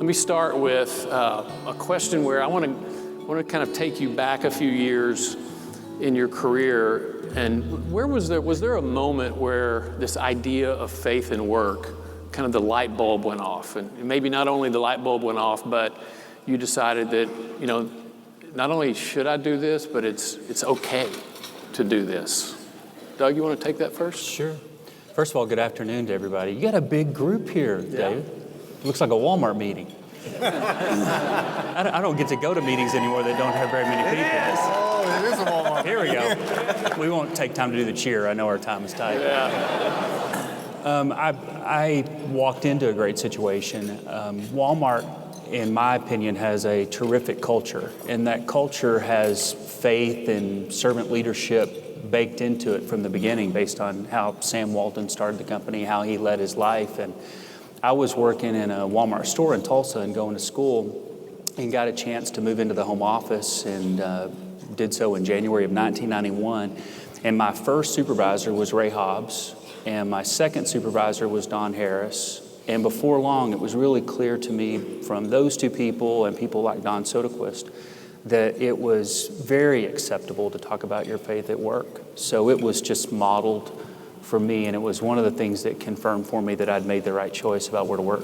Let me start with a question where I want to kind of take you back a few years in your career. And was there a moment where this idea of faith and work, kind of the light bulb went off? And maybe not only the light bulb went off, but you decided that, not only should I do this, but it's okay to do this. Doug, you want to take that first? Sure. First of all, good afternoon to everybody. You got a big group here, David. It looks like a Walmart meeting. I don't get to go to meetings anymore that don't have very many people. It is a Walmart. Here we go. We won't take time to do the cheer. I know our time is tight. I walked into a great situation. Walmart, in my opinion, has a terrific culture, and that culture has faith and servant leadership baked into it from the beginning based on how Sam Walton started the company, how he led his life. And I was working in a Walmart store in Tulsa and going to school and got a chance to move into the home office and did so in January of 1991. And my first supervisor was Ray Hobbs, and my second supervisor was Don Harris. And before long, it was really clear to me from those two people and people like Don Soderquist that it was very acceptable to talk about your faith at work. So it was just modeled for me, and it was one of the things that confirmed for me that I'd made the right choice about where to work.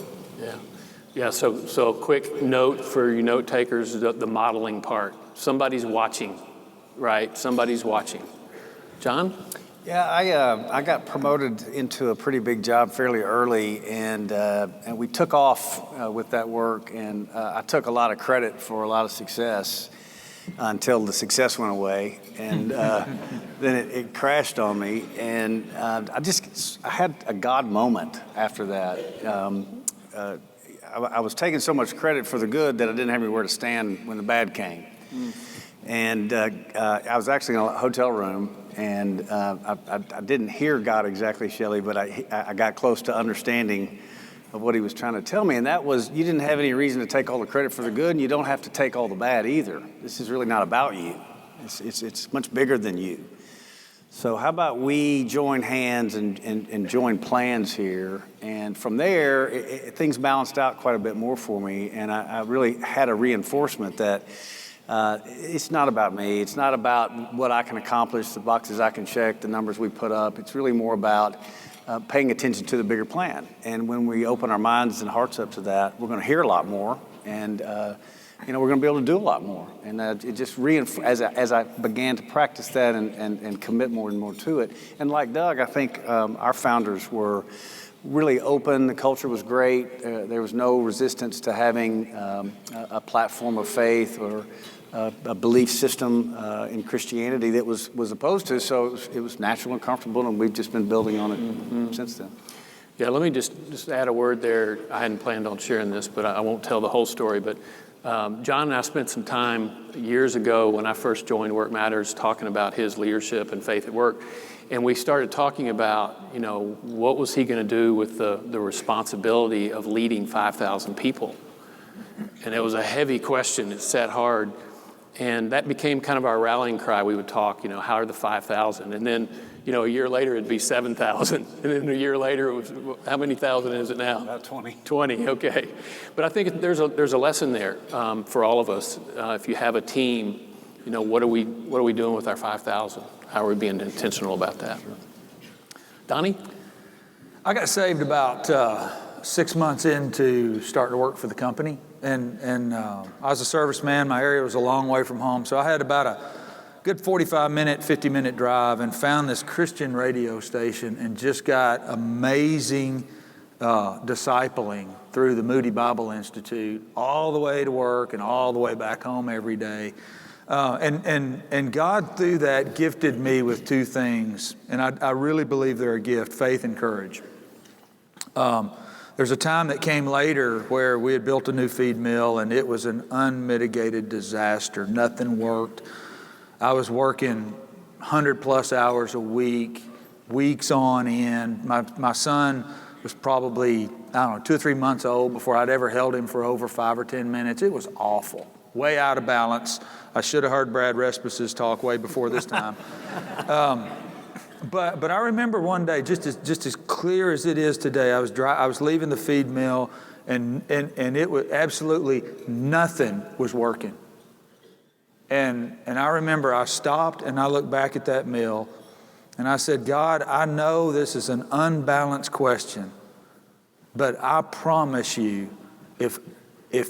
Yeah. So quick note for you note takers: the modeling part. Somebody's watching, right? Somebody's watching. John? Yeah, I got promoted into a pretty big job fairly early, and we took off with that work, and I took a lot of credit for a lot of success until the success went away, and then it crashed on me, and I had a God moment after that. I was taking so much credit for the good that I didn't have anywhere to stand when the bad came. And I was actually in a hotel room, and I didn't hear God exactly, Shelley, but I got close to understanding of what he was trying to tell me. And that was, you didn't have any reason to take all the credit for the good, and you don't have to take all the bad either. This is really not about you. It's much bigger than you. So how about we join hands and join plans here? And from there, things balanced out quite a bit more for me, and I really had a reinforcement that it's not about me. It's not about what I can accomplish, the boxes I can check, the numbers we put up. It's really more about paying attention to the bigger plan. And when we open our minds and hearts up to that, we're going to hear a lot more, and we're going to be able to do a lot more. And it just as I began to practice that and commit more and more to it. And like Doug, I think our founders were really open. The culture was great. There was no resistance to having a platform of faith or a belief system in Christianity that was opposed to. So it was natural and comfortable, and we've just been building on it since then. Yeah, let me just add a word there. I hadn't planned on sharing this, but I won't tell the whole story. But John and I spent some time years ago when I first joined Workmatters talking about his leadership and faith at work. And we started talking about, what was he going to do with the responsibility of leading 5,000 people? And it was a heavy question. It sat hard. And that became kind of our rallying cry. We would talk, how are the 5,000? And then, a year later, it'd be 7,000. And then a year later, it was, how many thousand is it now? About 20. 20, okay. But I think there's a lesson there for all of us. If you have a team, what are we doing with our 5,000? How are we being intentional about that? Donnie? I got saved about 6 months into starting to work for the company. And I was a serviceman. My area was a long way from home. So I had about a good 45-minute, 50-minute drive and found this Christian radio station and just got amazing discipling through the Moody Bible Institute all the way to work and all the way back home every day. And God, through that, gifted me with two things, and I really believe they're a gift: faith and courage. There's a time that came later where we had built a new feed mill, and it was an unmitigated disaster. Nothing worked. I was working 100-plus hours a week, weeks on end. My son was probably, 2 or 3 months old before I'd ever held him for over 5 or 10 minutes. It was awful. Way out of balance. I should have heard Brad Respus's talk way before this time. But I remember one day, just as clear as it is today, I was leaving the feed mill, and it was absolutely nothing was working. And I remember I stopped and I looked back at that mill and I said, God, I know this is an unbalanced question, but I promise you, if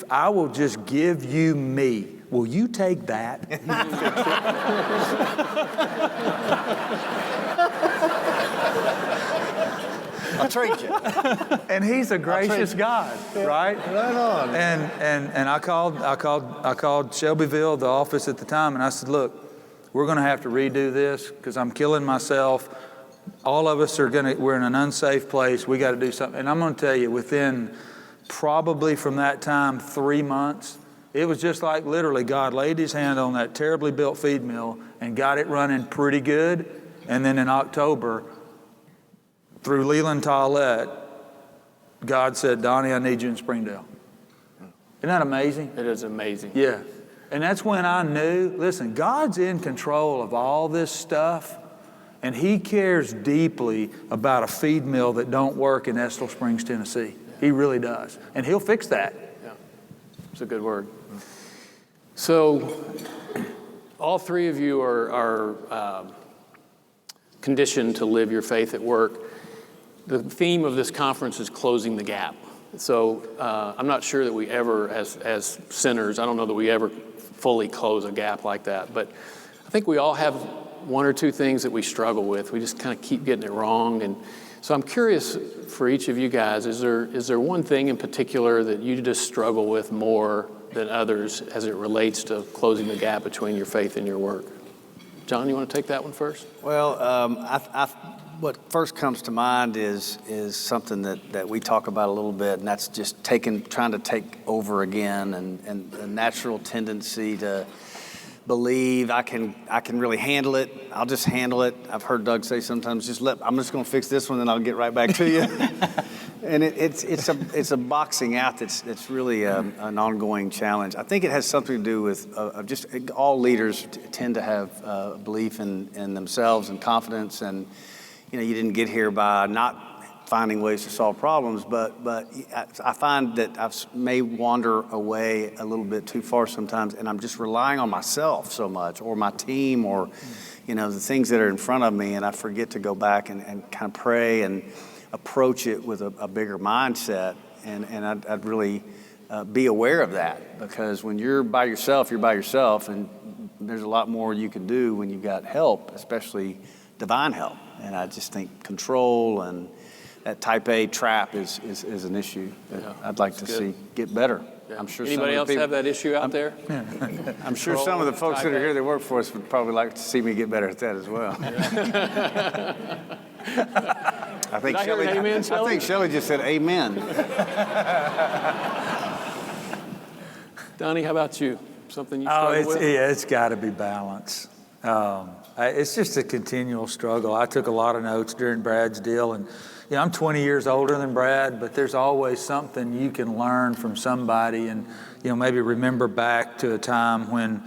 I will just give you me, will you take that? I'll trade you. And he's a gracious God, right? Right on. And I called Shelbyville, the office at the time, and I said, look, we're going to have to redo this because I'm killing myself. All of us we're in an unsafe place. We got to do something. And I'm going to tell you, within probably from that time 3 months, it was just like literally God laid his hand on that terribly built feed mill and got it running pretty good. And then in October, through Leland Tollett, God said, Donnie, I need you in Springdale. Isn't that amazing? It is amazing. Yeah. And that's when I knew, listen, God's in control of all this stuff, and he cares deeply about a feed mill that don't work in Estill Springs, Tennessee. He really does. And he'll fix that. Yeah. It's a good word. So all three of you are conditioned to live your faith at work. The theme of this conference is closing the gap. So I'm not sure that we ever, as sinners, I don't know that we ever fully close a gap like that. But I think we all have one or two things that we struggle with. We just kind of keep getting it wrong. And so I'm curious for each of you guys, is there one thing in particular that you just struggle with more than others as it relates to closing the gap between your faith and your work? John, you want to take that one first? Well, what first comes to mind is something that we talk about a little bit, and that's just trying to take over again, and the natural tendency to believe I can really handle it. I'll just handle it. I've heard Doug say sometimes, I'm just going to fix this one, and I'll get right back to you. And it's a boxing out that's really an ongoing challenge. I think it has something to do with just all leaders tend to have belief in themselves and confidence, and you didn't get here by not finding ways to solve problems, but I find that I may wander away a little bit too far sometimes, and I'm just relying on myself so much, or my team, or the things that are in front of me, and I forget to go back and kind of pray and approach it with a bigger mindset, and I'd really be aware of that, because when you're by yourself, and there's a lot more you can do when you've got help, especially divine help. And I just think control and that type A trap is an issue that I'd like to see get better. Yeah. I'm sure Anybody else have that issue out there? I'm sure some of the folks that are here that work for us would probably like to see me get better at that as well. I think Shelley just said amen. Donnie, how about you? Something you struggle with? It's got to be balance. It's just a continual struggle. I took a lot of notes during Brad's deal, and I'm 20 years older than Brad, but there's always something you can learn from somebody, and maybe remember back to a time when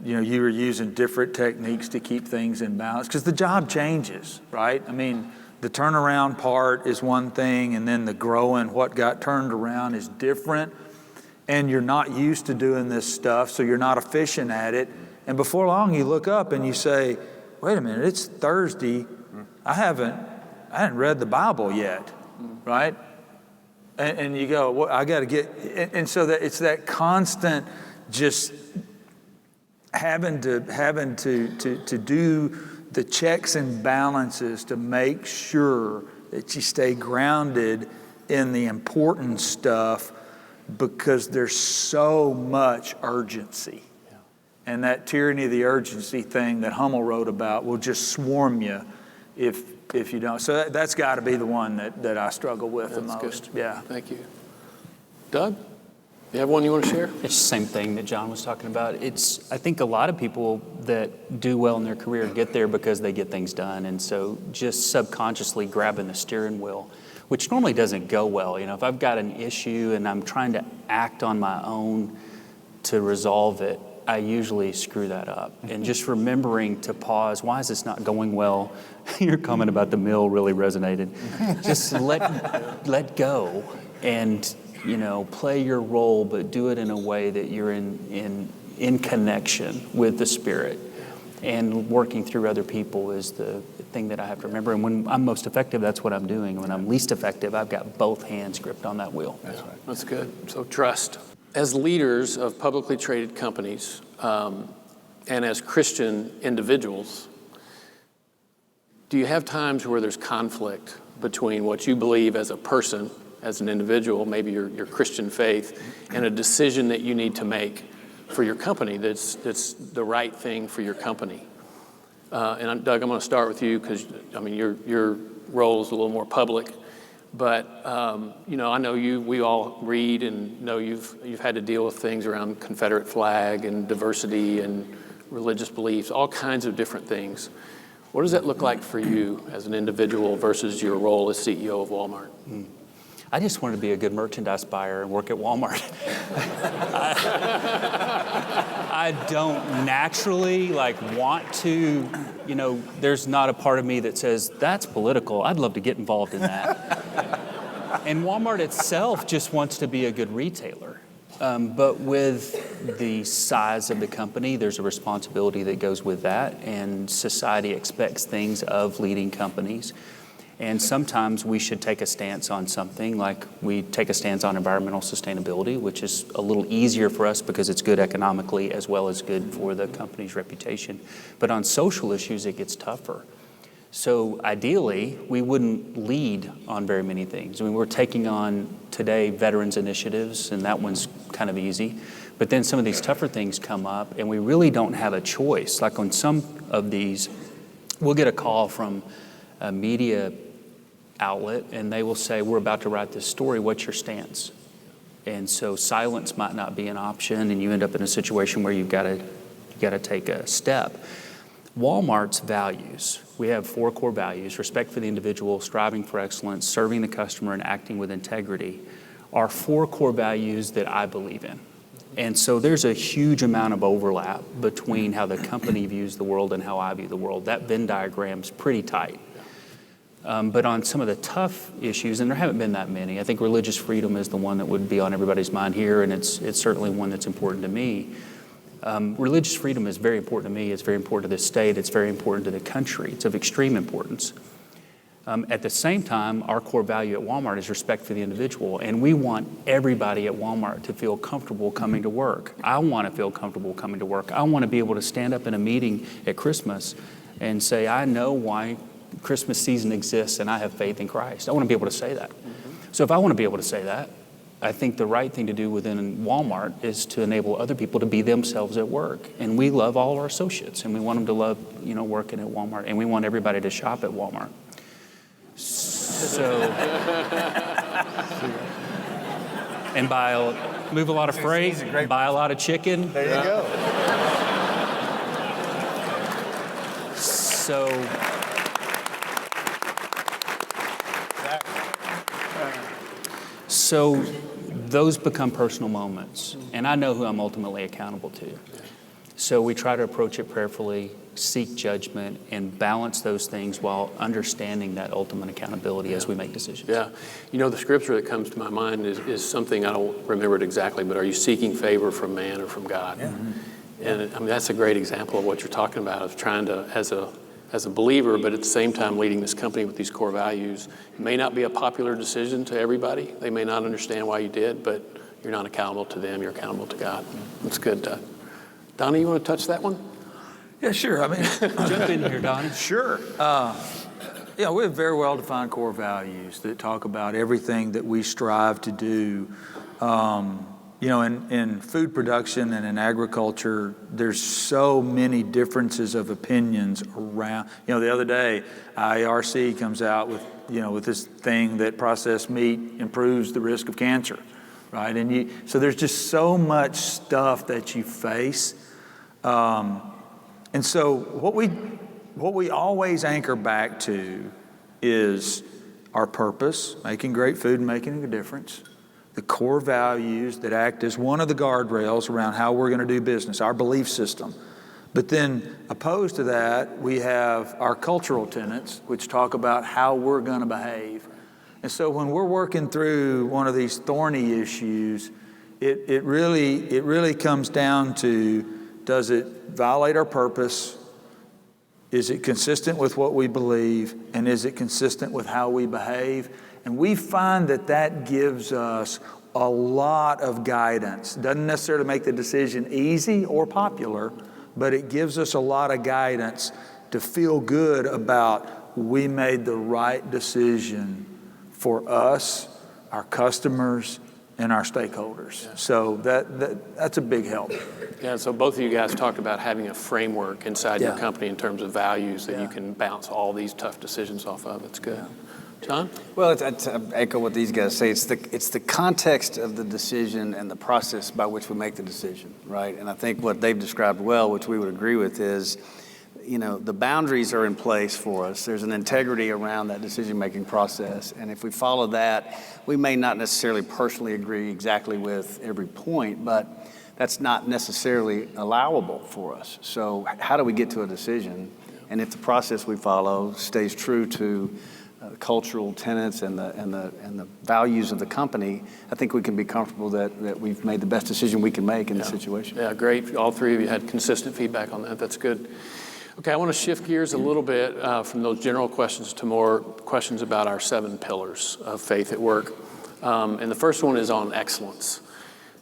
you were using different techniques to keep things in balance, because the job changes, right? I mean, the turnaround part is one thing, and then the growing, what got turned around is different, and you're not used to doing this stuff, so you're not efficient at it. And before long, you look up and you say, wait a minute, it's Thursday. I hadn't read the Bible yet, right? And you go, well, I got to get, and so that it's that constant just having to do the checks and balances to make sure that you stay grounded in the important stuff, because there's so much urgency. And that tyranny of the urgency thing that Hummel wrote about will just swarm you if you don't. So that's got to be the one that I struggle with the most. Good. Yeah. Thank you. Doug, you have one you want to share? It's the same thing that John was talking about. I think a lot of people that do well in their career get there because they get things done. And so just subconsciously grabbing the steering wheel, which normally doesn't go well. If I've got an issue and I'm trying to act on my own to resolve it, I usually screw that up. And just remembering to pause, why is this not going well? Your comment about the mill really resonated. Just let go and play your role, but do it in a way that you're in connection with the Spirit. And working through other people is the thing that I have to remember. And when I'm most effective, that's what I'm doing. When I'm least effective, I've got both hands gripped on that wheel. That's right. That's good. So trust. As leaders of publicly traded companies and as Christian individuals, do you have times where there's conflict between what you believe as a person, as an individual, maybe your Christian faith, and a decision that you need to make for your company that's the right thing for your company? And Doug, I'm going to start with you because, your role is a little more public. But, I know we all read and know you've had to deal with things around Confederate flag and diversity and religious beliefs, all kinds of different things. What does that look like for you as an individual versus your role as CEO of Walmart? I just wanted to be a good merchandise buyer and work at Walmart. I don't naturally want to, there's not a part of me that says, that's political. I'd love to get involved in that. And Walmart itself just wants to be a good retailer. But with the size of the company, there's a responsibility that goes with that. And society expects things of leading companies. And sometimes we should take a stance on something, like we take a stance on environmental sustainability, which is a little easier for us because it's good economically as well as good for the company's reputation. But on social issues, it gets tougher. So ideally, we wouldn't lead on very many things. We're taking on today veterans initiatives, and that one's kind of easy. But then some of these tougher things come up, and we really don't have a choice. Like on some of these, we'll get a call from a media outlet, and they will say, we're about to write this story, what's your stance? And so silence might not be an option, and you end up in a situation where you've got to take a step. Walmart's values, we have 4 core values: respect for the individual, striving for excellence, serving the customer, and acting with integrity, are 4 core values that I believe in. And so there's a huge amount of overlap between how the company views the world and how I view the world. That Venn diagram's pretty tight. But on some of the tough issues, and there haven't been that many, I think religious freedom is the one that would be on everybody's mind here, and it's certainly one that's important to me. Religious freedom is very important to me. It's very important to this state. It's very important to the country. It's of extreme importance. At the same time, our core value at Walmart is respect for the individual, and we want everybody at Walmart to feel comfortable coming to work. I want to feel comfortable coming to work. I want to be able to stand up in a meeting at Christmas and say, I know why Christmas season exists and I have faith in Christ. I want to be able to say that. So if I want to be able to say that, I think the right thing to do within Walmart is to enable other people to be themselves at work. And we love all our associates, and we want them to love, working at Walmart, and we want everybody to shop at Walmart. So, and move a lot of freight, buy a lot of chicken. There you go. So those become personal moments, and I know who I'm ultimately accountable to. So we try to approach it prayerfully, seek judgment, and balance those things while understanding that ultimate accountability as we make decisions. Yeah. The scripture that comes to my mind is something, I don't remember it exactly, but are you seeking favor from man or from God? Yeah. And that's a great example of what you're talking about, of trying to, as a believer, but at the same time leading this company with these core values. It may not be a popular decision to everybody. They may not understand why you did, but you're not accountable to them. You're accountable to God. That's good, Doug. Donnie, you want to touch that one? Yeah, sure. Jump in here, Donnie. Sure. We have very well-defined core values that talk about everything that we strive to do. In food production and in agriculture, there's so many differences of opinions around. The other day, IARC comes out with this thing that processed meat improves the risk of cancer, right? So there's just so much stuff that you face. And so what we always anchor back to is our purpose, making great food and making a difference. The core values that act as one of the guardrails around how we're going to do business, our belief system. But then opposed to that, we have our cultural tenets, which talk about how we're going to behave. And so when we're working through one of these thorny issues, it really comes down to, does it violate our purpose? Is it consistent with what we believe? And is it consistent with how we behave? And we find that gives us a lot of guidance. Doesn't necessarily make the decision easy or popular, but it gives us a lot of guidance to feel good about we made the right decision for us, our customers, and our stakeholders. Yeah. So that's a big help. Yeah, so both of you guys talked about having a framework inside your company in terms of values that you can bounce all these tough decisions off of. It's good. John? Well, I echo what these guys say. It's the context of the decision and the process by which we make the decision, right? And I think what they've described well, which we would agree with, is the boundaries are in place for us. There's an integrity around that decision-making process. And if we follow that, we may not necessarily personally agree exactly with every point, but that's not necessarily allowable for us. So how do we get to a decision? And if the process we follow stays true to cultural tenets and the values of the company, I think we can be comfortable that we've made the best decision we can make in this situation. Yeah, great. All three of you had consistent feedback on that. That's good. Okay, I want to shift gears a little bit from those general questions to more questions about our 7 pillars of faith at work. And the first one is on excellence.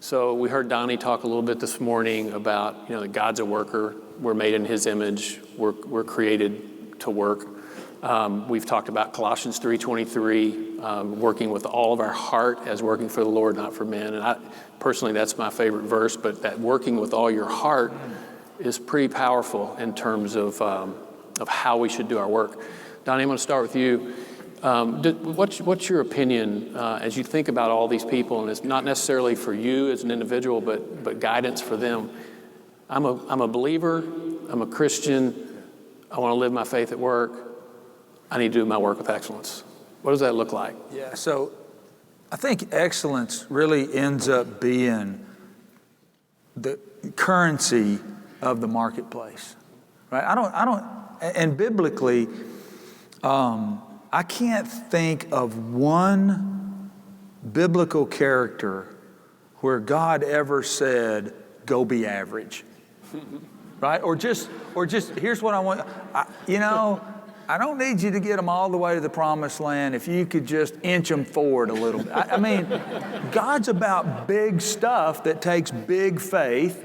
So we heard Donnie talk a little bit this morning about, that God's a worker. We're made in his image. We're created to work. We've talked about Colossians 3:23, working with all of our heart as working for the Lord, not for men. And personally, that's my favorite verse, but that working with all your heart is pretty powerful in terms of how we should do our work. Donnie, I'm going to start with you. What's your opinion as you think about all these people, and it's not necessarily for you as an individual, but guidance for them? I'm a believer. I'm a Christian. I want to live my faith at work. I need to do my work with excellence. What does that look like? Yeah, so I think excellence really ends up being the currency of the marketplace, right? And biblically, I can't think of one biblical character where God ever said, go be average, right? Or just here's what I want. I don't need you to get them all the way to the promised land if you could just inch them forward a little bit. I mean, God's about big stuff that takes big faith.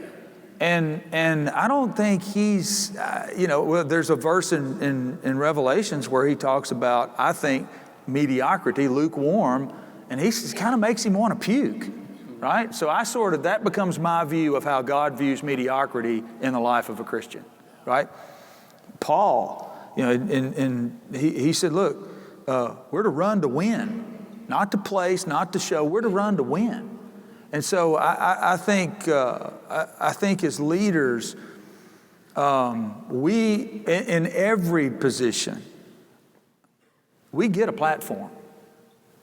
And I don't think he's, there's a verse in Revelations where he talks about, I think, mediocrity, lukewarm, and he kind of makes him want to puke, right? So that becomes my view of how God views mediocrity in the life of a Christian, right? Paul, he said, look, we're to run to win, not to place, not to show. We're to run to win. And so I think as leaders, we in every position, we get a platform.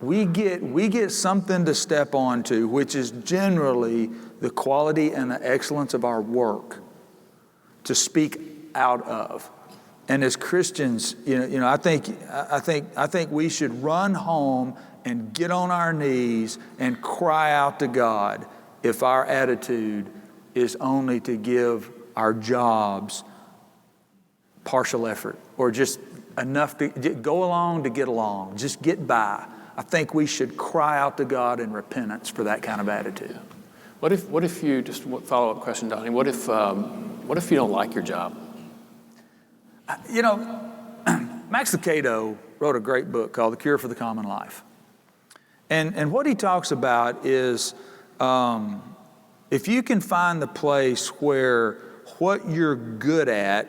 We get something to step onto, which is generally the quality and the excellence of our work to speak out of. And as Christians, I think we should run home and get on our knees and cry out to God if our attitude is only to give our jobs partial effort or just enough to go along to get along, just get by. I think we should cry out to God in repentance for that kind of attitude. What if you, just a follow-up question, Donnie, what if you don't like your job? Max Lucado wrote a great book called The Cure for the Common Life. And what he talks about is if you can find the place where what you're good at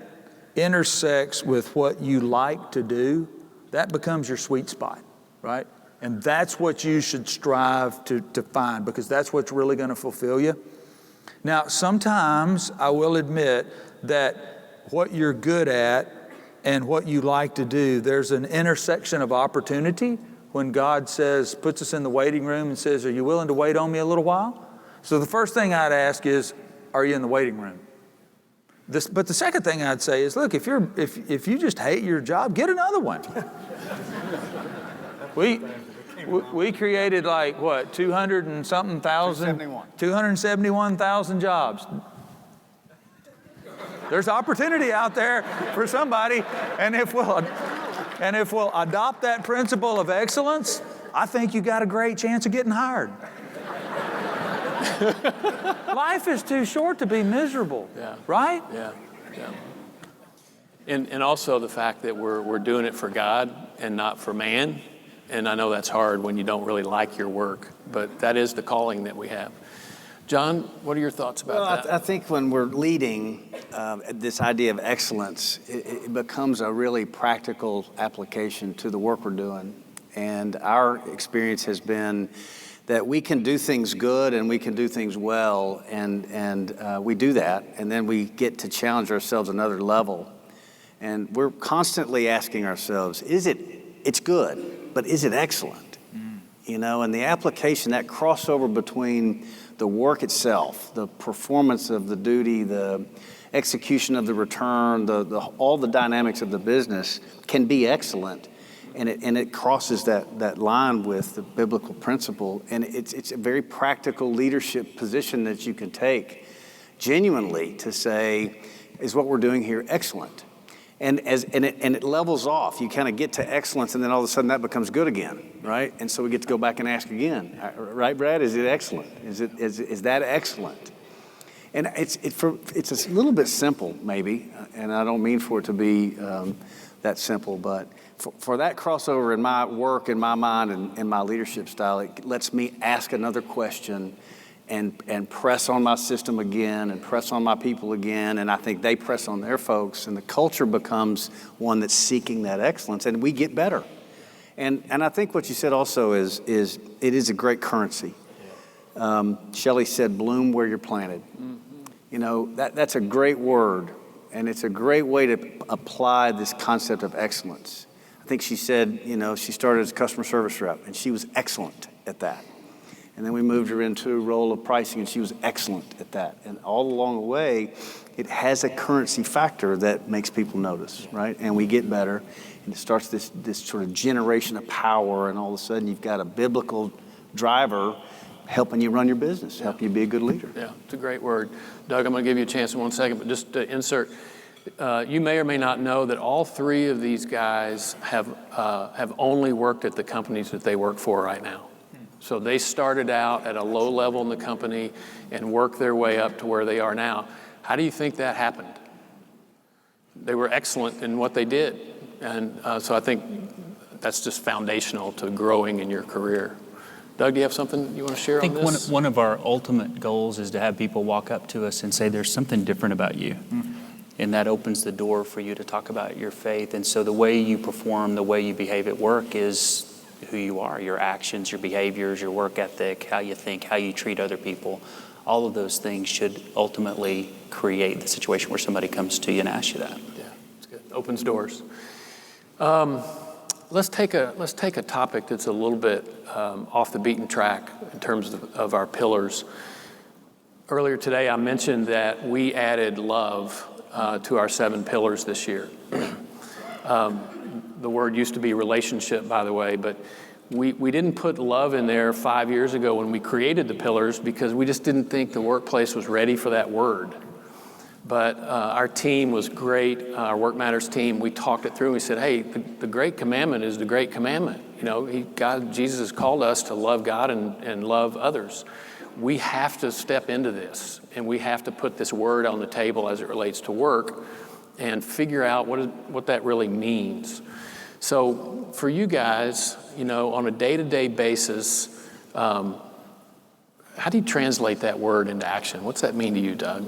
intersects with what you like to do, that becomes your sweet spot, right? And that's what you should strive to find, because that's what's really going to fulfill you. Now, sometimes I will admit that what you're good at and what you like to do, there's an intersection of opportunity when God puts us in the waiting room and says, are you willing to wait on me a little while? So the first thing I'd ask is, are you in the waiting room? But the second thing I'd say is, look, if you just hate your job, get another one. We created like, what, 200 and something thousand? 271,000 jobs. There's opportunity out there for somebody, and if we'll adopt that principle of excellence, I think you got a great chance of getting hired. Life is too short to be miserable, right? Yeah. And also the fact that we're doing it for God and not for man. And I know that's hard when you don't really like your work, but that is the calling that we have. John, what are your thoughts about that? I think when we're leading this idea of excellence, it becomes a really practical application to the work we're doing. And our experience has been that we can do things good and we can do things well, and we do that, and then we get to challenge ourselves another level. And we're constantly asking ourselves, it's good, but is it excellent? You know, and the application, that crossover between the work itself, the performance of the duty, the execution of the return, all the dynamics of the business can be excellent. And it crosses that line with the biblical principle. And it's a very practical leadership position that you can take genuinely to say, is what we're doing here excellent? And it levels off. You kind of get to excellence, and then all of a sudden that becomes good again, right? And so we get to go back and ask again, right, Brad? Is it excellent? Is that excellent? And it's a little bit simple, maybe, and I don't mean for it to be that simple, but for that crossover in my work, in my mind, and in my leadership style, it lets me ask another question and press on my system again and press on my people again, and I think they press on their folks, and the culture becomes one that's seeking that excellence, and we get better. And I think what you said also is it is a great currency. Shelley said, bloom where you're planted. Mm-hmm. You know, that's a great word, and it's a great way to apply this concept of excellence. I think she said, you know, she started as a customer service rep, and she was excellent at that. And then we moved her into a role of pricing, and she was excellent at that. And all along the way, it has a currency factor that makes people notice, right? And we get better, and it starts this sort of generation of power, and all of a sudden you've got a biblical driver helping you run your business, helping you be a good leader. Yeah, it's a great word. Doug, I'm going to give you a chance in 1 second, but just to insert, you may or may not know that all three of these guys have only worked at the companies that they work for right now. So they started out at a low level in the company and worked their way up to where they are now. How do you think that happened? They were excellent in what they did. And so I think that's just foundational to growing in your career. Doug, do you have something you want to share on this? I think one of our ultimate goals is to have people walk up to us and say, there's something different about you. Mm-hmm. And that opens the door for you to talk about your faith. And so the way you perform, the way you behave at work is who you are, your actions, your behaviors, your work ethic, how you think, how you treat other people. All of those things should ultimately create the situation where somebody comes to you and asks you that. Yeah, it's good. Opens doors. Let's take a topic that's a little bit off the beaten track in terms of our pillars. Earlier today, I mentioned that we added love to our 7 pillars this year. The word used to be relationship, by the way, but we didn't put love in there 5 years ago when we created the pillars because we just didn't think the workplace was ready for that word. But our team was great, our Workmatters team. We talked it through and we said, hey, the great commandment is the great commandment. You know, Jesus has called us to love God and love others. We have to step into this, and we have to put this word on the table as it relates to work and figure out what that really means. So for you guys, you know, on a day-to-day basis, how do you translate that word into action? What's that mean to you, Doug?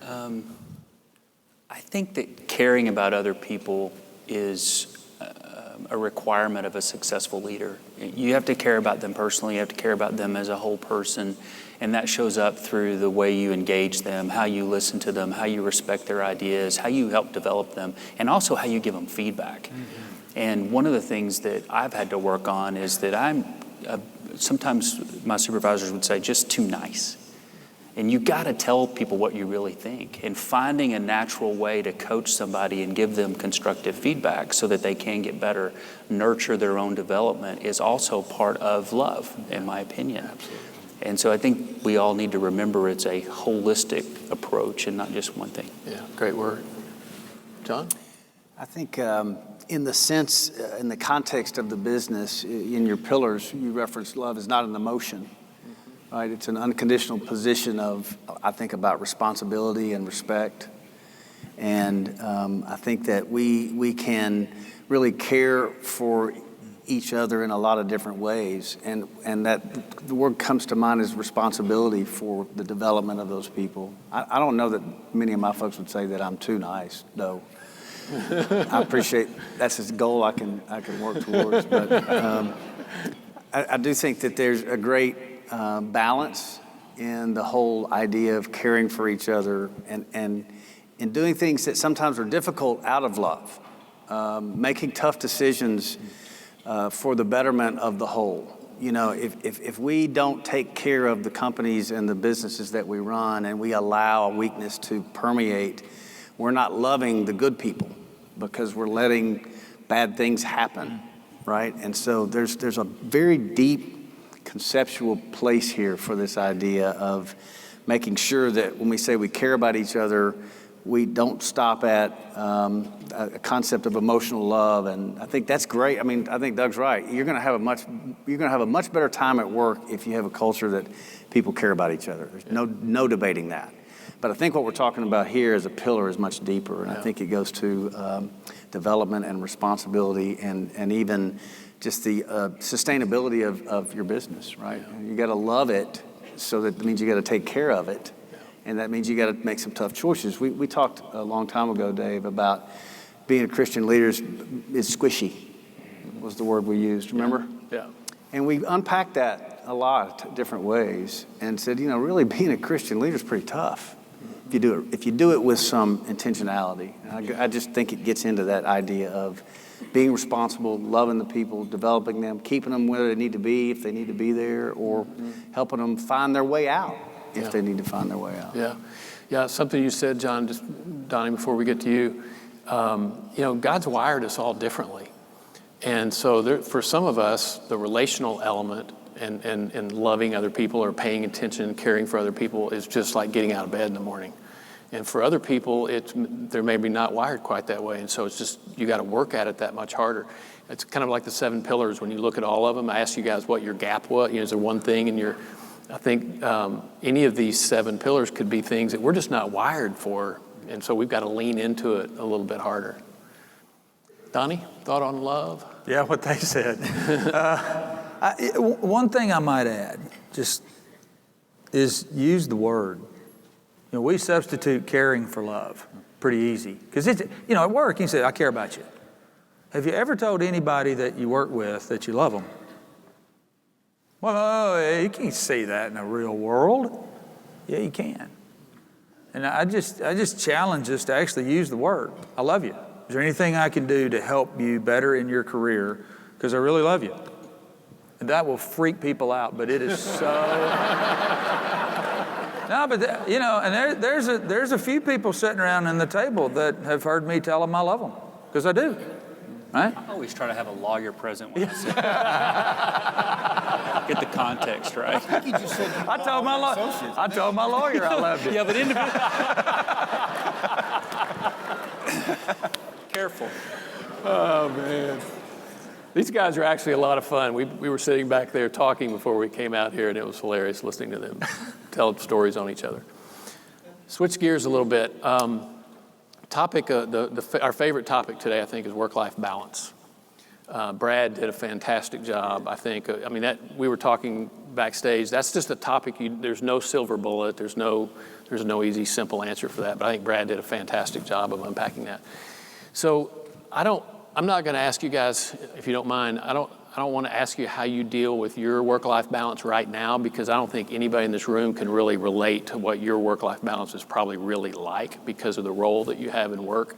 I think that caring about other people is a requirement of a successful leader. You have to care about them personally. You have to care about them as a whole person. And that shows up through the way you engage them, how you listen to them, how you respect their ideas, how you help develop them, and also how you give them feedback. Mm-hmm. And one of the things that I've had to work on is that I'm sometimes my supervisors would say, just too nice. And you got to tell people what you really think. And finding a natural way to coach somebody and give them constructive feedback so that they can get better, nurture their own development is also part of love, in my opinion. Absolutely. And so I think we all need to remember it's a holistic approach and not just one thing. Yeah, great word. John? I think in the sense, in the context of the business, in your pillars, you referenced love is not an emotion, right? It's an unconditional position of, I think, about responsibility and respect. And I think that we can really care for each other in a lot of different ways. And that the word comes to mind is responsibility for the development of those people. I don't know that many of my folks would say that I'm too nice, though. I appreciate that's a goal I can work towards. But I do think that there's a great balance in the whole idea of caring for each other and doing things that sometimes are difficult out of love, making tough decisions for the betterment of the whole. You know, if we don't take care of the companies and the businesses that we run and we allow weakness to permeate, we're not loving the good people because we're letting bad things happen, right? And so there's a very deep conceptual place here for this idea of making sure that when we say we care about each other, we don't stop at a concept of emotional love, and I think that's great. I mean, I think Doug's right. You're going to have a much better time at work if you have a culture that people care about each other. There's no debating that. But I think what we're talking about here as a pillar is much deeper, and I think it goes to development and responsibility, and even just the sustainability of your business. Right? Yeah. You got to love it, so that means you got to take care of it. And that means you got to make some tough choices. We talked a long time ago, Dave, about being a Christian leader is squishy, was the word we used, remember? Yeah. And we unpacked that a lot different ways and said, you know, really being a Christian leader is pretty tough if you do it with some intentionality. I just think it gets into that idea of being responsible, loving the people, developing them, keeping them where they need to be if they need to be there, or helping them find their way out if they need to find their way out. Yeah. Something you said, John, just Donnie, before we get to you, you know, God's wired us all differently. And so for some of us, the relational element and loving other people or paying attention, caring for other people is just like getting out of bed in the morning. And for other people, they're maybe not wired quite that way. And so it's just, you got to work at it that much harder. It's kind of like the 7 pillars. When you look at all of them, I asked you guys what your gap was. You know, is there one thing in your, I think any of these 7 pillars could be things that we're just not wired for. And so we've got to lean into it a little bit harder. Donnie, thought on love? Yeah, what they said. One thing I might add just is use the word. You know, we substitute caring for love pretty easy. Because it's, you know, at work you say, I care about you. Have you ever told anybody that you work with that you love them? Well, you can't say that in the real world. Yeah, you can. And I just challenge us to actually use the word. I love you. Is there anything I can do to help you better in your career? Because I really love you. And that will freak people out, but it is so. No, but you know, and there's a few people sitting around in the table that have heard me tell them I love them, because I do. Right? I always try to have a lawyer present when I say get the context right. I think you just said I told my lawyer I loved it. Yeah, but careful. Oh, man. These guys are actually a lot of fun. We were sitting back there talking before we came out here, and it was hilarious listening to them tell stories on each other. Switch gears a little bit. Our favorite topic today, I think, is work-life balance. Brad did a fantastic job, I think. We were talking backstage. That's just a topic. There's no silver bullet. There's no easy, simple answer for that. But I think Brad did a fantastic job of unpacking that. So I'm not going to ask you guys, if you don't mind. I don't want to ask you how you deal with your work-life balance right now, because I don't think anybody in this room can really relate to what your work-life balance is probably really like because of the role that you have in work.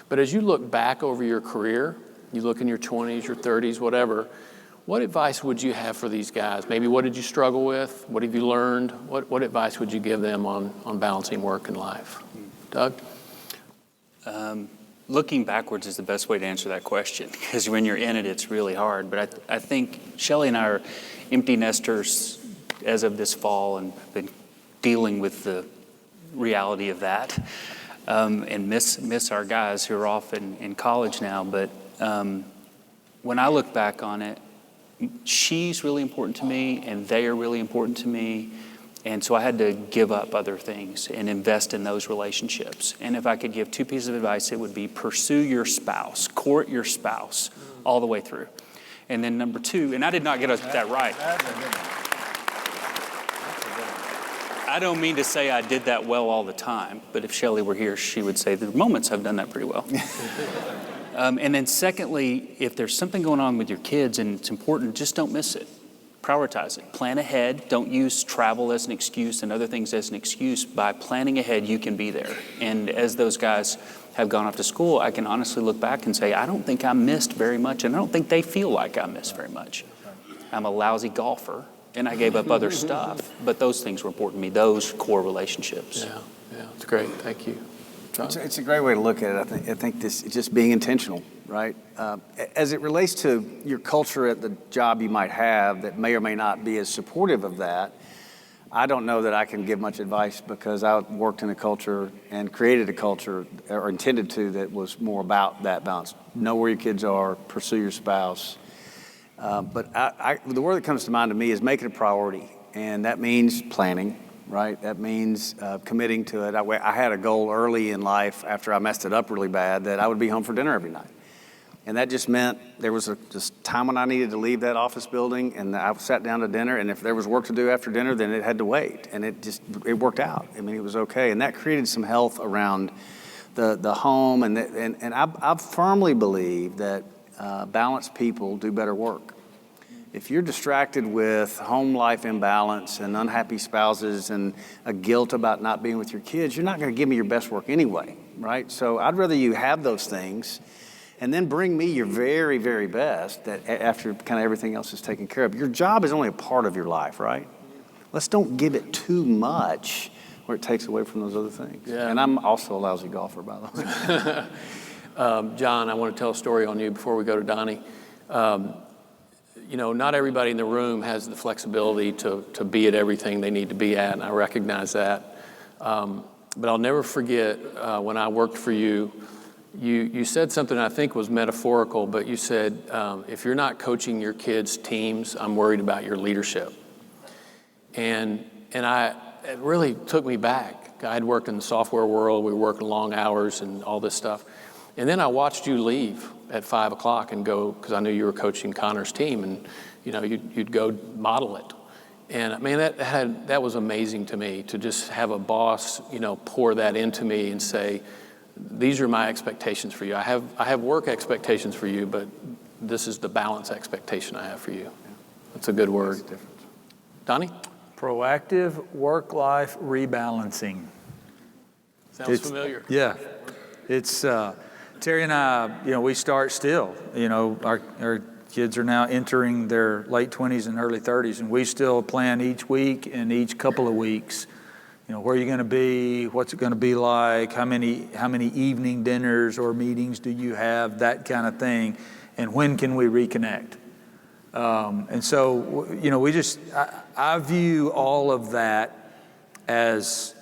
But as you look back over your career, you look in your 20s, your 30s, whatever, What advice would you have for these guys? Maybe what did you struggle with? What have you learned? What advice would you give them on balancing work and life? Doug? Looking backwards is the best way to answer that question, because when you're in it, it's really hard. But I think Shelley and I are empty nesters as of this fall, and have been dealing with the reality of that, and miss our guys who are off in college now. But when I look back on it, she's really important to me, and they are really important to me. And so I had to give up other things and invest in those relationships. And if I could give 2 pieces of advice, it would be pursue your spouse, court your spouse all the way through. And then number 2, and I did not get that right. I don't mean to say I did that well all the time, but if Shelley were here, she would say the moments I've done that pretty well. And then secondly, if there's something going on with your kids and it's important, just don't miss it. Prioritize it. Plan ahead. Don't use travel as an excuse and other things as an excuse. By planning ahead, you can be there. And as those guys have gone off to school, I can honestly look back and say, I don't think I missed very much, and I don't think they feel like I missed very much. I'm a lousy golfer, and I gave up other stuff, but those things were important to me, those core relationships. Yeah, it's great. Thank you. It's a great way to look at it. I think this is just being intentional, right? As it relates to your culture at the job you might have that may or may not be as supportive of that, I don't know that I can give much advice, because I worked in a culture and created a culture, or intended to, that was more about that balance. Know where your kids are, pursue your spouse. But the word that comes to mind to me is make it a priority, and that means planning. Right? That means committing to it. I had a goal early in life, after I messed it up really bad, that I would be home for dinner every night. And that just meant there was just time when I needed to leave that office building, and I sat down to dinner, and if there was work to do after dinner, then it had to wait. And it worked out. I mean, it was okay. And that created some health around the home. And I firmly believe that balanced people do better work. If you're distracted with home life imbalance and unhappy spouses and a guilt about not being with your kids, you're not going to give me your best work anyway, right? So I'd rather you have those things and then bring me your very, very best that after kind of everything else is taken care of. Your job is only a part of your life, right? Let's don't give it too much where it takes away from those other things. Yeah. And I'm also a lousy golfer, by the way. John, I want to tell a story on you before we go to Donnie. Not everybody in the room has the flexibility to be at everything they need to be at, and I recognize that. But I'll never forget when I worked for you, you said something I think was metaphorical, but you said, if you're not coaching your kids' teams, I'm worried about your leadership. And it really took me back. I had worked in the software world, we worked long hours and all this stuff. And then I watched you leave at 5 o'clock and go, because I knew you were coaching Connor's team, and you'd go model it. And I mean, that was amazing to me, to just have a boss, pour that into me and say, these are my expectations for you. I have work expectations for you, but this is the balance expectation I have for you. That's a good word. Donnie? Proactive work-life rebalancing. Sounds familiar. Yeah. It's Terry and I, we start still. Our kids are now entering their late 20s and early 30s, and we still plan each week and each couple of weeks, where you're going to be, what's it going to be like, how many evening dinners or meetings do you have, that kind of thing, and when can we reconnect? And so, I view all of that as,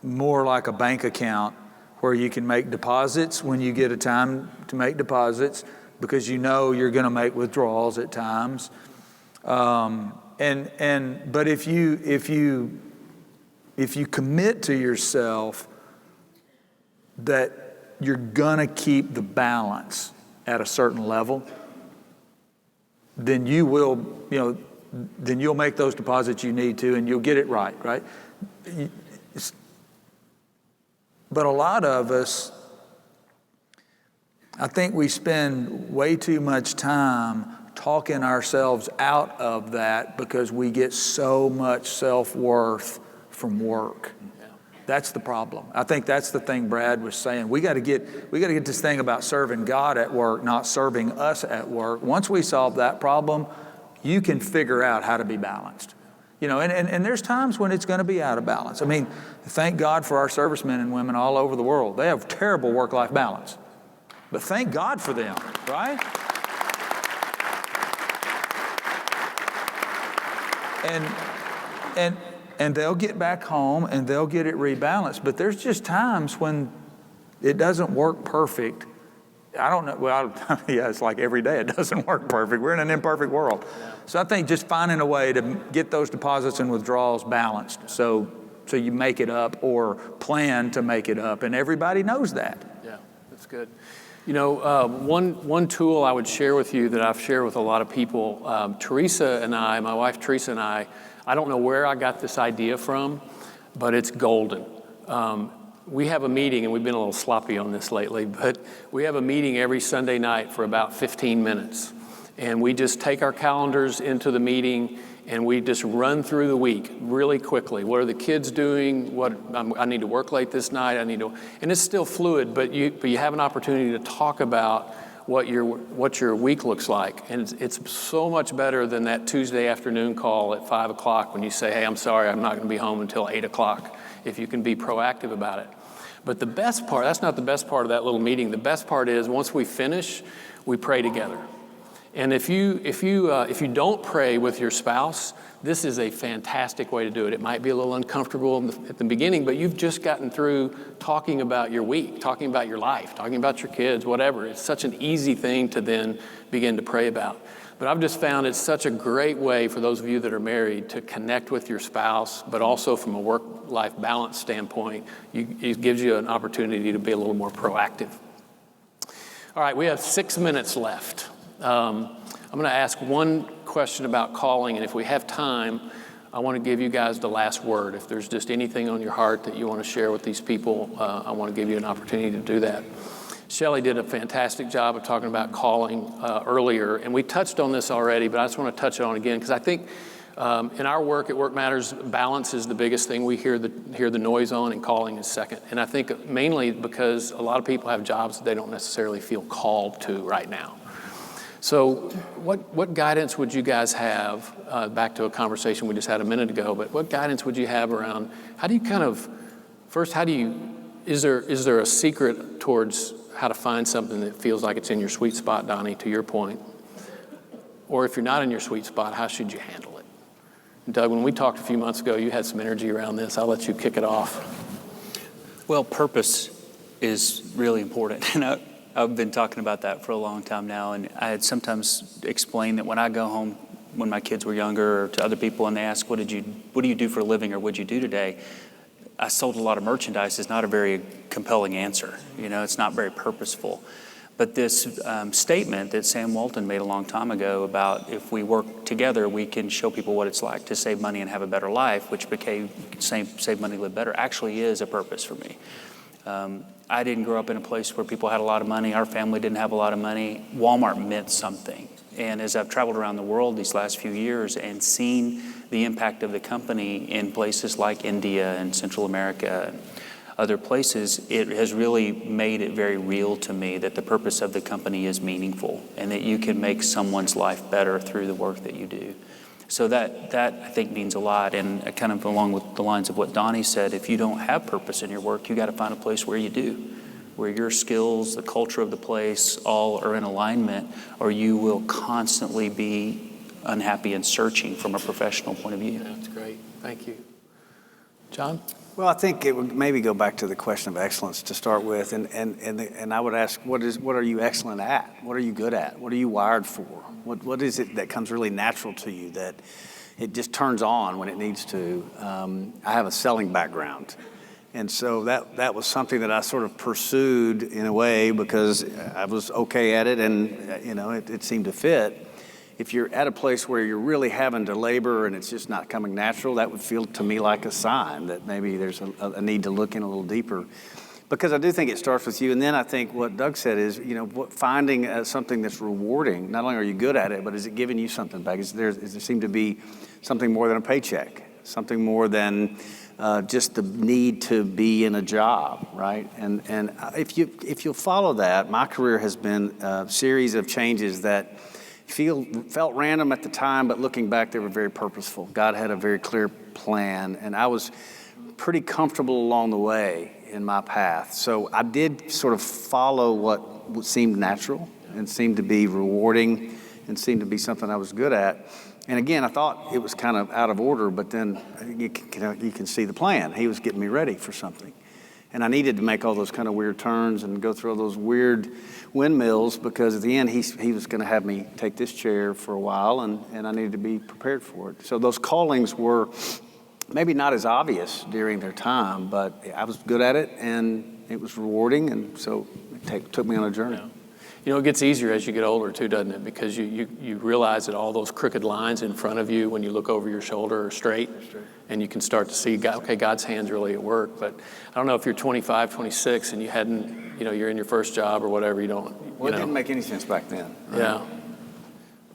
more like a bank account where you can make deposits when you get a time to make deposits, because you're going to make withdrawals at times. But if you commit to yourself that you're going to keep the balance at a certain level, then you'll make those deposits you need to, and you'll get it right? But a lot of us, I think we spend way too much time talking ourselves out of that, because we get so much self-worth from work. That's the problem. I think that's the thing Brad was saying. We got to get this thing about serving God at work, not serving us at work. Once we solve that problem, you can figure out how to be balanced. And there's times when it's going to be out of balance. I mean, thank God for our servicemen and women all over the world. They have terrible work-life balance. But thank God for them, right? And they'll get back home and they'll get it rebalanced. But there's just times when it doesn't work perfect. I don't know. Well, yeah, it's like every day it doesn't work perfect. We're in an imperfect world. So I think just finding a way to get those deposits and withdrawals balanced so you make it up or plan to make it up. And everybody knows that. Yeah, that's good. One tool I would share with you that I've shared with a lot of people, Teresa and I, my wife Teresa and I don't know where I got this idea from, but it's golden. We have a meeting, and we've been a little sloppy on this lately, but we have a meeting every Sunday night for about 15 minutes. And we just take our calendars into the meeting, and we just run through the week really quickly. What are the kids doing? I need to work late this night. And it's still fluid, but you have an opportunity to talk about what your week looks like. And it's so much better than that Tuesday afternoon call at 5 o'clock when you say, hey, I'm sorry, I'm not going to be home until 8 o'clock, if you can be proactive about it. But the best part, that's not the best part of that little meeting. The best part is once we finish, we pray together. And if you don't pray with your spouse, this is a fantastic way to do it. It might be a little uncomfortable at the beginning, but you've just gotten through talking about your week, talking about your life, talking about your kids, whatever. It's such an easy thing to then begin to pray about. But I've just found it's such a great way for those of you that are married to connect with your spouse, but also from a work-life balance standpoint, it gives you an opportunity to be a little more proactive. All right, we have 6 minutes left. I'm going to ask one question about calling, and if we have time, I want to give you guys the last word. If there's just anything on your heart that you want to share with these people, I want to give you an opportunity to do that. Shelley did a fantastic job of talking about calling earlier, and we touched on this already, but I just want to touch on it again because I think in our work at Workmatters, balance is the biggest thing we hear the noise on, and calling is second. And I think mainly because a lot of people have jobs that they don't necessarily feel called to right now. So what guidance would you guys have, back to a conversation we just had a minute ago, but what guidance would you have around is there a secret towards how to find something that feels like it's in your sweet spot, Donnie, to your point? Or if you're not in your sweet spot, how should you handle it? And Doug, when we talked a few months ago, you had some energy around this. I'll let you kick it off. Well, purpose is really important. And I've been talking about that for a long time now, and I had sometimes explained that when I go home, when my kids were younger, or to other people, and they ask, what do you do for a living, or what'd you do today? I sold a lot of merchandise is not a very compelling answer. It's not very purposeful. But this statement that Sam Walton made a long time ago about if we work together, we can show people what it's like to save money and have a better life, which became save money, live better, actually is a purpose for me. I didn't grow up in a place where people had a lot of money. Our family didn't have a lot of money. Walmart meant something. And as I've traveled around the world these last few years and seen the impact of the company in places like India and Central America and other places, it has really made it very real to me that the purpose of the company is meaningful and that you can make someone's life better through the work that you do. So that I think means a lot. And kind of along with the lines of what Donnie said, if you don't have purpose in your work, you got to find a place where you do, where your skills, the culture of the place, all are in alignment, or you will constantly be unhappy and searching from a professional point of view. That's great. Thank you. John? Well, I think it would maybe go back to the question of excellence to start with, and I would ask, what are you excellent at? What are you good at? What are you wired for? What is it that comes really natural to you that it just turns on when it needs to? I have a selling background, and so that was something that I sort of pursued in a way because I was okay at it, and it seemed to fit. If you're at a place where you're really having to labor and it's just not coming natural, that would feel to me like a sign that maybe there's a need to look in a little deeper. Because I do think it starts with you. And then I think what Doug said is, finding something that's rewarding. Not only are you good at it, but is it giving you something back? Does there seem to be something more than a paycheck? Something more than just the need to be in a job, right? And if you'll follow that, my career has been a series of changes that felt random at the time, but looking back, they were very purposeful. God had a very clear plan, and I was pretty comfortable along the way in my path. So I did sort of follow what seemed natural and seemed to be rewarding and seemed to be something I was good at. And again, I thought it was kind of out of order, but then you can see the plan. He was getting me ready for something. And I needed to make all those kind of weird turns and go through all those weird windmills, because at the end, he was going to have me take this chair for a while, and I needed to be prepared for it. So those callings were maybe not as obvious during their time, but I was good at it, and it was rewarding, and so it took me on a journey. Yeah. You know, it gets easier as you get older too, doesn't it? Because you realize that all those crooked lines in front of you when you look over your shoulder are straight, and you can start to see, okay, God's hand's really at work. But I don't know if you're 25, 26, and you hadn't, you're in your first job or whatever, you don't. Well, it didn't make any sense back then. Right? Yeah.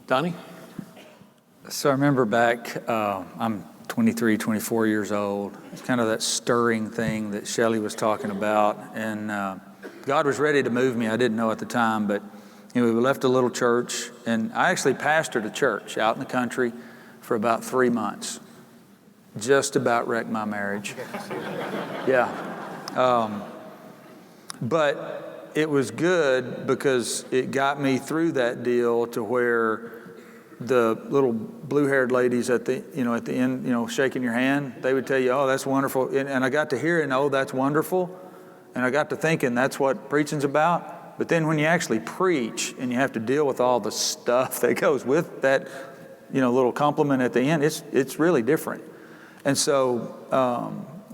Donnie? So I remember back, I'm 23, 24 years old. It's kind of that stirring thing that Shelley was talking about. And God was ready to move me. I didn't know at the time, but we left a little church, and I actually pastored a church out in the country for about 3 months. Just about wrecked my marriage. Yeah. But it was good because it got me through that deal to where the little blue-haired ladies at the end, shaking your hand, they would tell you, oh, that's wonderful. And I got to hear it, oh, that's wonderful. And I got to thinking that's what preaching's about. But then when you actually preach and you have to deal with all the stuff that goes with that, little compliment at the end, it's really different. And so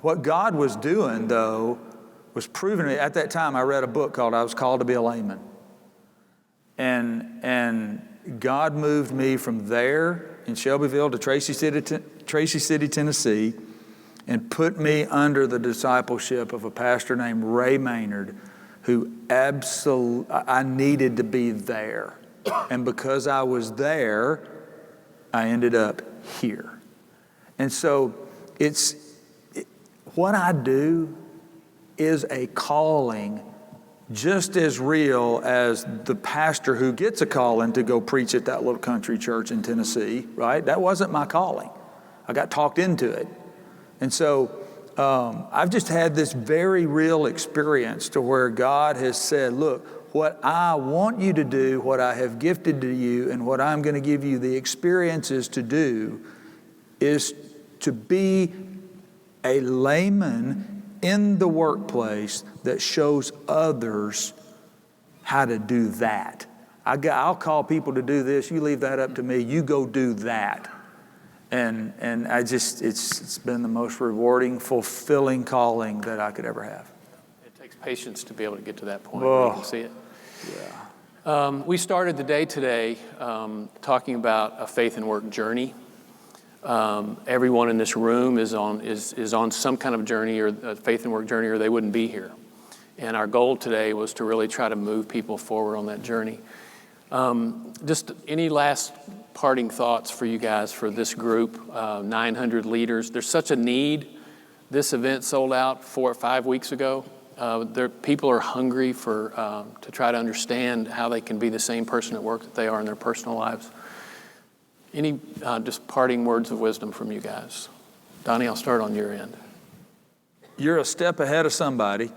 what God was doing, though, was proving it. At that time, I read a book called I Was Called to Be a Layman. And God moved me from there in Shelbyville to Tracy City, Tennessee, and put me under the discipleship of a pastor named Ray Maynard, who I needed to be there. And because I was there, I ended up here. And so what I do is a calling just as real as the pastor who gets a calling to go preach at that little country church in Tennessee, right? That wasn't my calling. I got talked into it. And so I've just had this very real experience to where God has said, look, what I want you to do, what I have gifted to you, and what I'm going to give you the experiences to do is to be a layman in the workplace that shows others how to do that. I'll call people to do this. You leave that up to me. You go do that. And it's been the most rewarding, fulfilling calling that I could ever have. It takes patience to be able to get to that point where you can see it. Yeah. We started the day today talking about a faith and work journey. Everyone in this room is on some kind of journey, or a faith and work journey, or they wouldn't be here. And our goal today was to really try to move people forward on that journey. Just any last parting thoughts for you guys for this group, 900 leaders. There's such a need. This event sold out 4 or 5 weeks ago. People are hungry to try to understand how they can be the same person at work that they are in their personal lives. Any just parting words of wisdom from you guys? Donnie, I'll start on your end. You're a step ahead of somebody,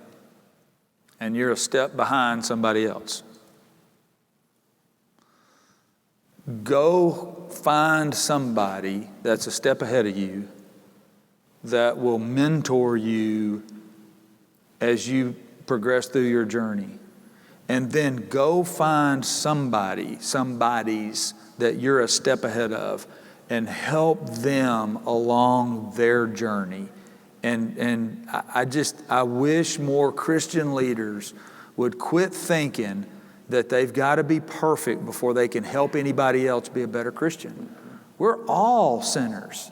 and you're a step behind somebody else. Go find somebody that's a step ahead of you that will mentor you as you progress through your journey. And then go find somebody's that you're a step ahead of and help them along their journey. And I wish more Christian leaders would quit thinking that they've got to be perfect before they can help anybody else be a better Christian. We're all sinners.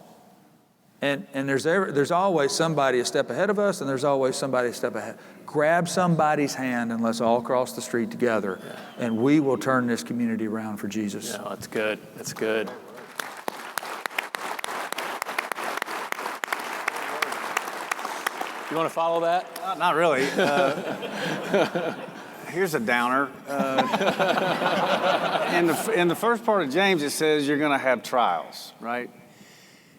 And there's always somebody a step ahead of us, and there's always somebody a step ahead. Grab somebody's hand and let's all cross the street together, and we will turn this community around for Jesus. Yeah, that's good. That's good. You want to follow that? Not really. Here's a downer. In the first part of James, it says you're going to have trials, right?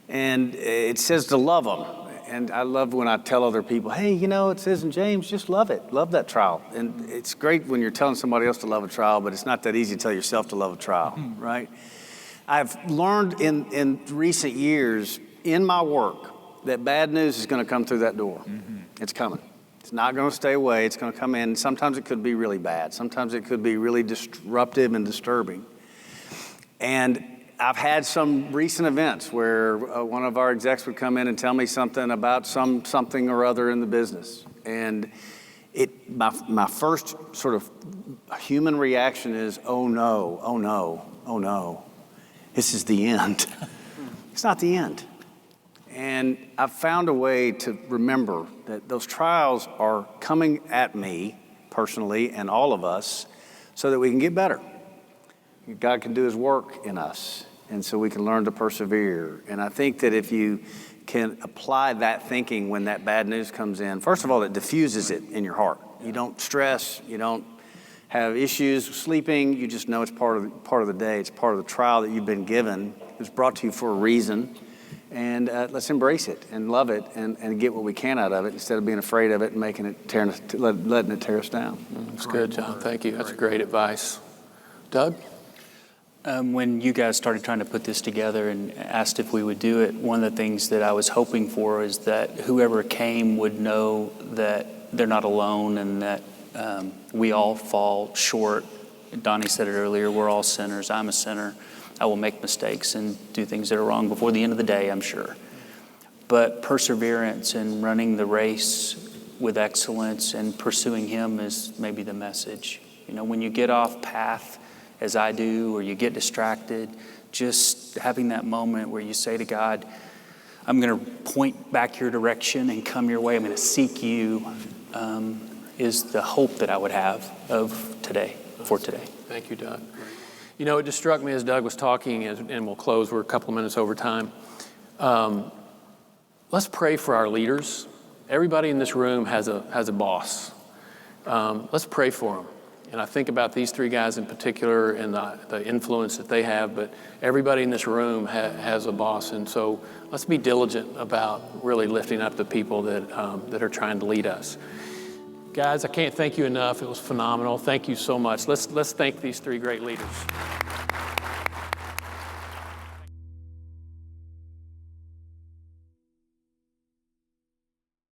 And it says to love them. And I love when I tell other people, hey, you know, it says in James, just love it. Love that trial. And it's great when you're telling somebody else to love a trial, but it's not that easy to tell yourself to love a trial, right? I've learned in recent years in my work that bad news is going to come through that door. It's coming. It's not going to stay away. It's going to come in. Sometimes it could be really bad. Sometimes it could be really disruptive and disturbing. And I've had some recent events where one of our execs would come in and tell me something about something or other in the business. And my first sort of human reaction is, oh no, oh no, oh no. This is the end. It's not the end. And I've found a way to remember that those trials are coming at me personally and all of us so that we can get better. God can do his work in us, and so we can learn to persevere. And I think that if you can apply that thinking when that bad news comes in, first of all, it diffuses it in your heart. You don't stress, you don't have issues with sleeping, you just know it's part of the day, it's part of the trial that you've been given. It was brought to you for a reason. And let's embrace it and love it and get what we can out of it instead of being afraid of it and letting it tear us down. That's good, John. Thank you. That's great advice. Doug? When you guys started trying to put this together and asked if we would do it, one of the things that I was hoping for is that whoever came would know that they're not alone and that we all fall short. Donnie said it earlier, we're all sinners. I'm a sinner. I will make mistakes and do things that are wrong before the end of the day, I'm sure. But perseverance and running the race with excellence and pursuing him is maybe the message. You know, when you get off path, as I do, or you get distracted, just having that moment where you say to God, I'm going to point back your direction and come your way. I'm going to seek you, is the hope that I would have of today, for today. Thank you, Doug. You know, it just struck me as Doug was talking, and we'll close, we're a couple of minutes over time. Let's pray for our leaders. Everybody in this room has a boss. Let's pray for them. And I think about these three guys in particular and the influence that they have, but everybody in this room has a boss. And so let's be diligent about really lifting up the people that are trying to lead us. Guys, I can't thank you enough. It was phenomenal. Thank you so much. Let's thank these three great leaders.